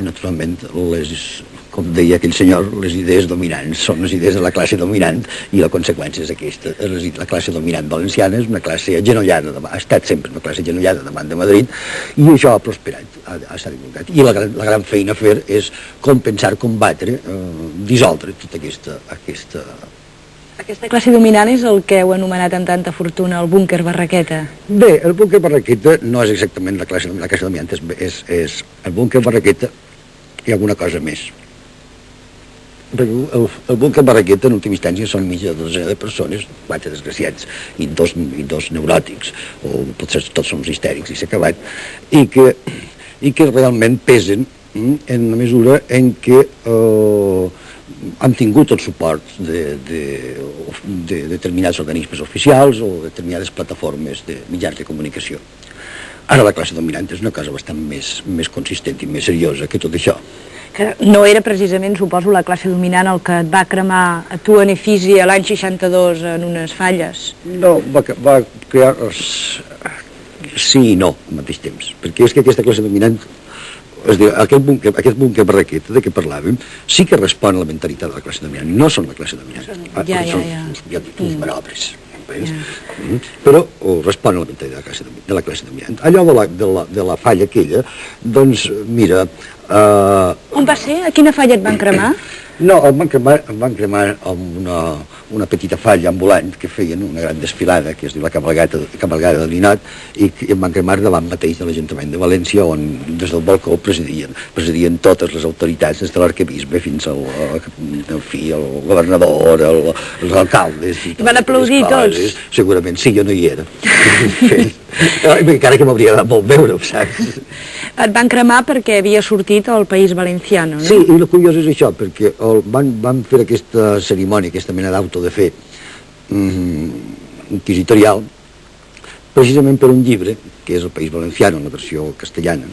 naturalment, com deia aquell senyor, les idees dominants són les idees de la classe dominant i la conseqüència és aquesta. La classe dominant valenciana és una classe agenollada, ha estat sempre una classe agenollada davant de Madrid i això ha prosperat, s'ha divulgat. I la gran feina a fer és com pensar, combatre, dissoldre tota Aquesta classe dominant és el que heu anomenat amb tanta fortuna el búnquer Barraqueta. Bé, el búnquer Barraqueta no és exactament la classe dominant, és el búnquer Barraqueta i alguna cosa més. El búnquer Barraqueta, en última instància, són mitja dosena de persones, 4 desgraciats i dos neuròtics, o potser tots som histèrics i s'ha acabat, i que realment pesen en la mesura en què han tingut el suport de determinats organismes oficials o determinades plataformes de mitjans de comunicació. Ara la classe dominant és una cosa bastant més consistent i més seriosa que tot això. Que no era precisament, suposo, la classe dominant el que et va cremar a tu en Efisi l'any 62 en unes falles? No, va crear... Sí i no, al mateix temps, perquè és que aquesta classe dominant, és a dir, aquest búnquer Barraqueta de què parlàvem sí que respon a la mentalitat de la classe dominant, no són la classe dominant, són uns manobres. Però respon a la mentalitat de la classe dominant. Allò de la falla aquella, doncs, mira... On va ser? A quina falla et van cremar? No, em van cremar amb una petita falla ambulant que feien una gran desfilada, que es diu la cabalgada de l'Inat, i em van cremar davant mateix de l'Ajuntament de València, on des del balcó presidien totes les autoritats, des de l'arquebisbe fins al governador, els alcaldes... I van aplaudir tots? Segurament, sí, jo no hi era. Encara que m'hauria agradat molt veure-ho, saps? Et van cremar perquè havia sortit al País Valenciano, no? Sí, i el curiós és això, perquè van fer aquesta cerimònia, aquesta mena d'auto de fe inquisitorial, precisament per un llibre, que és el País Valenciano, en la versió castellana,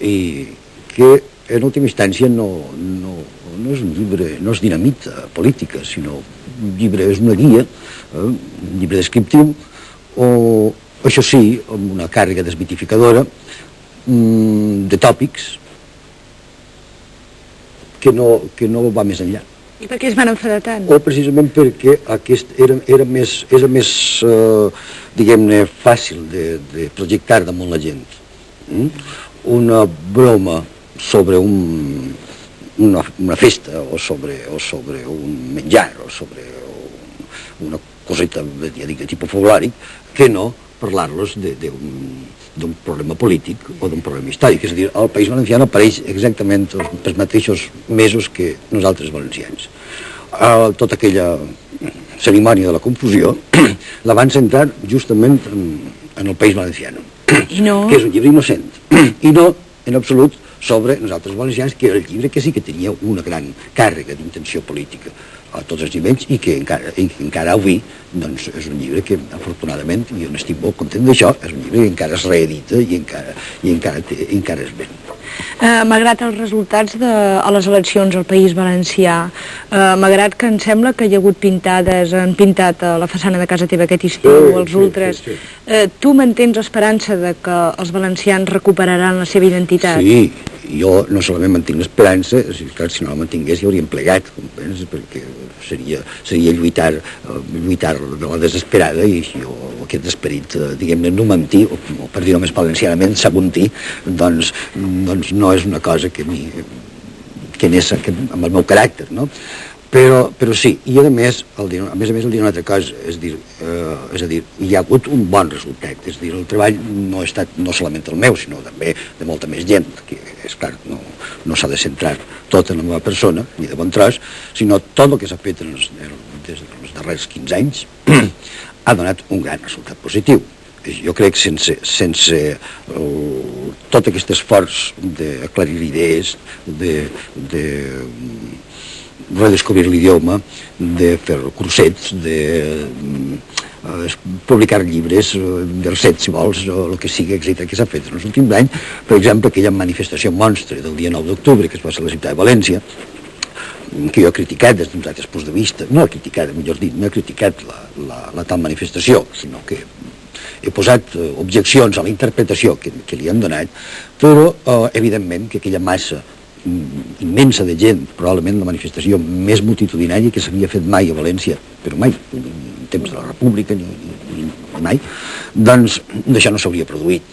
i que en última instància no és un llibre, no és dinamita política, sinó un llibre, és una guia, un llibre descriptiu, o això sí, amb una càrrega desmitificadora, de tòpics que no va més enllà. I per què es van enfadar tant? O precisament perquè aquest era més diguem-ne, fàcil de projectar damunt la gent. Una broma sobre una festa o sobre un menjar o sobre una coseta, ja dic, de tipus folclòric, que no parlar-los d'un problema polític o d'un problema històric. És a dir, el País Valencià apareix exactament els mateixos mesos que nosaltres valencians. Tota aquella cerimònia de la confusió la van centrar justament en el País Valencià, que és un llibre innocent, i no, en absolut, sobre nosaltres valencians, que era el llibre que sí que tenia una gran càrrega d'intenció política a tots els nivells i que encara avui doncs, és un llibre que afortunadament, i jo n'estic molt content d'això, és un llibre que encara es reedita i encara es ven. Malgrat els resultats a les eleccions al País Valencià, malgrat que em sembla que hi ha hagut pintades, han pintat a la façana de casa teva aquest estiu, els ultres, tu mantens esperança de que els valencians recuperaran la seva identitat? Sí, jo no solament mantinc l'esperança, si no la mantingués ja hauríem plegat, perquè seria lluitar de la desesperada i aquest esperit, diguem-ne, numantir, o per dir-ho més valencianament, saguntir, doncs no és una cosa que anés amb el meu caràcter, no? Però sí, i a més el diré una altra cosa, és a dir, hi ha hagut un bon resultat, és a dir, el treball no ha estat no solament el meu, sinó també de molta més gent, que és clar, no s'ha de centrar tot en la meva persona, ni de bon tros, sinó tot el que s'ha fet des dels darrers 15 anys ha donat un gran resultat positiu. Jo crec que sense tot aquest esforç d'aclarir idees, de redescobrir l'idioma, de fer cursets, de publicar llibres, versets, si vols, o el que sigui, etc., que s'ha fet en els últims anys. Per exemple, aquella manifestació monstre del dia 9 d'octubre, que es va fer a la ciutat de València, que jo he criticat des d'uns altres punts de vista, no he criticat, millor dit, no he criticat la tal manifestació, sinó que he posat objeccions a la interpretació que li han donat, però evidentment que aquella massa immensa de gent, probablement la manifestació més multitudinària que s'havia fet mai a València, però mai, en temps de la República, ni mai, doncs d'això no s'hauria produït.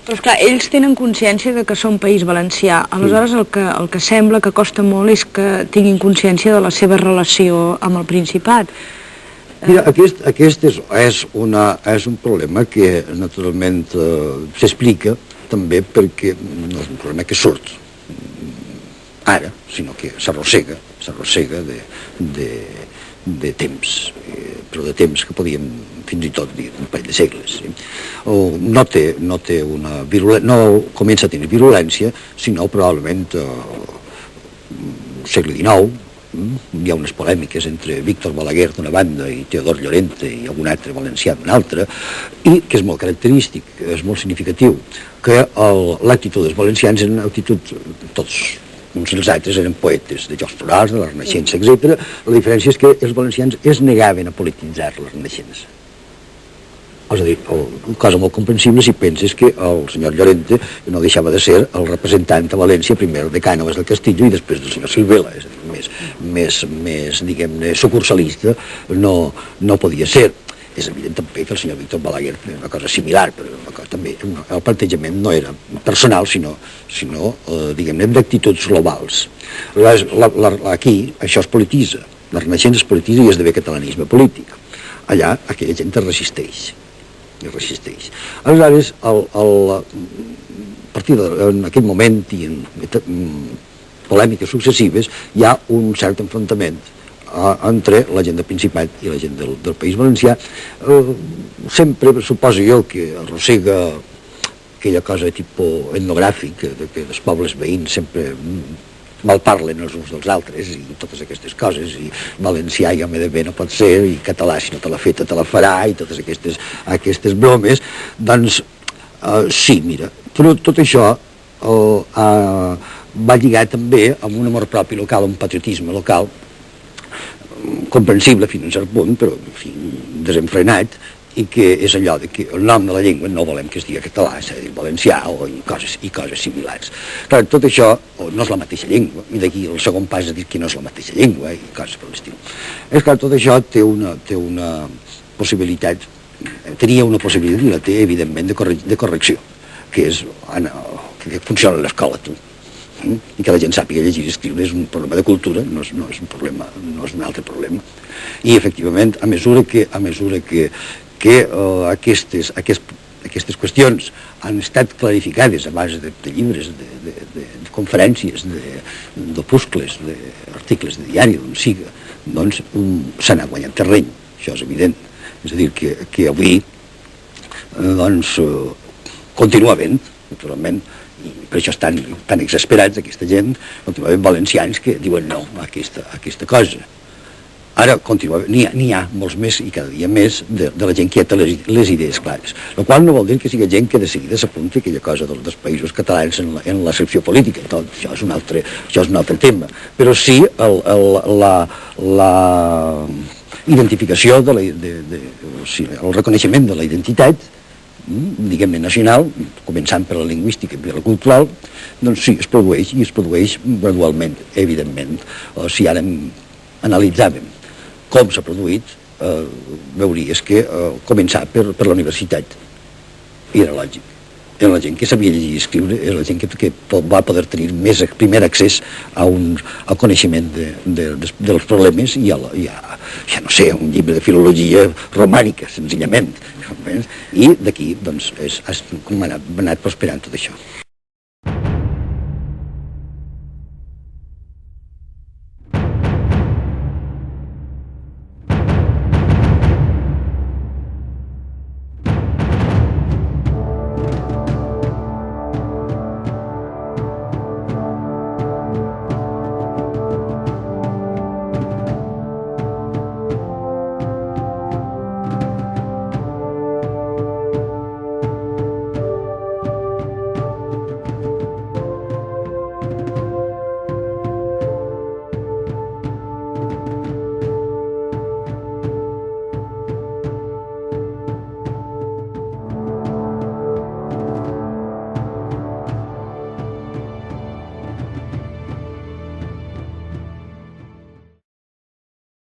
Però esclar, ells tenen consciència de que són país valencià, aleshores el que sembla que costa molt és que tinguin consciència de la seva relació amb el Principat. Mira, aquest és un problema que naturalment s'explica també perquè no és un problema que surt ara, sinó que s'arrossega de temps, però de temps que podíem fins i tot dir un parell de segles. No comença a tenir virulència, sinó probablement segle XIX. Hi ha unes polèmiques entre Víctor Balaguer d'una banda i Teodor Llorente i algun altre valencià d'una altra, i que és molt característic, és molt significatiu, que l'actitud dels valencians era una actitud, tots uns i els altres eren poetes de Jocs Florals, de la Renaixença, etc. La diferència és que els valencians es negaven a polititzar la Renaixença. És a dir, una cosa molt comprensible si penses que el senyor Llorente no deixava de ser el representant a València, primer de Cànoves del Castillo i després del senyor Silvela, és a dir, més diguem-ne, sucursalista no podia ser. És evident també que el senyor Víctor Balaguer feia una cosa similar, però també el plantejament no era personal, sinó diguem-ne, d'actituds globals. Aquí això es polititza, la Renaixença es polititza i esdevé catalanisme polític. Allà aquella gent es resisteix. Aleshores, a partir en aquest moment i en polèmiques successives hi ha un cert enfrontament entre la gent del Principat i la gent del País Valencià. Sempre suposo jo que arrossega aquella cosa tipus etnogràfic, que els pobles veïns sempre malparlen els uns dels altres i totes aquestes coses, i valencià i home de bé no pot ser, i català si no te l'ha feta te la farà, i totes aquestes bromes. Doncs sí, mira, però tot això va lligar també amb un amor propi local, un patriotisme local comprensible fins a un cert punt, però en fi, desenfrenat, i que és allò de que el nom de la llengua no volem que es digui català, s'ha de dir valencià i coses similars. Clar, tot això no és la mateixa llengua, i d'aquí el segon pas és dir que no és la mateixa llengua i coses per l'estil. És clar, tot això té una possibilitat, tenia una possibilitat i la té evidentment de correcció, que és que funciona a l'escola, tu. I que la gent sàpiga llegir i escriure és un problema de cultura, no és un altre problema. I efectivament, a mesura que aquestes qüestions han estat clarificades a base de llibres, de conferències, d'opuscles, d'articles de diari, d'on siga, doncs s'ha anat guanyant terreny, això és evident. És a dir, que avui doncs continua havent, naturalment, i per això estan tan exasperats aquesta gent, continua havent valencians que diuen no a aquesta cosa. Ara n'hi ha molts més i cada dia més de la gent que ja té les idees clares, el qual no vol dir que sigui gent que de seguida s'apunti aquella cosa dels països catalans en la secció política. Tot això és un altre tema, però sí la identificació, el reconeixement de la identitat, diguem-ne nacional, començant per la lingüística i per la cultural, doncs sí, es produeix gradualment, evidentment. Si ara analitzàvem com s'ha produït, veuries que començar per la universitat. I era lògic. Era la gent que sabia llegir i escriure, era la gent que va poder tenir primer accés al coneixement dels problemes i ja no sé, un llibre de filologia romànica, senzillament. I d'aquí, doncs, ha anat prosperant tot això.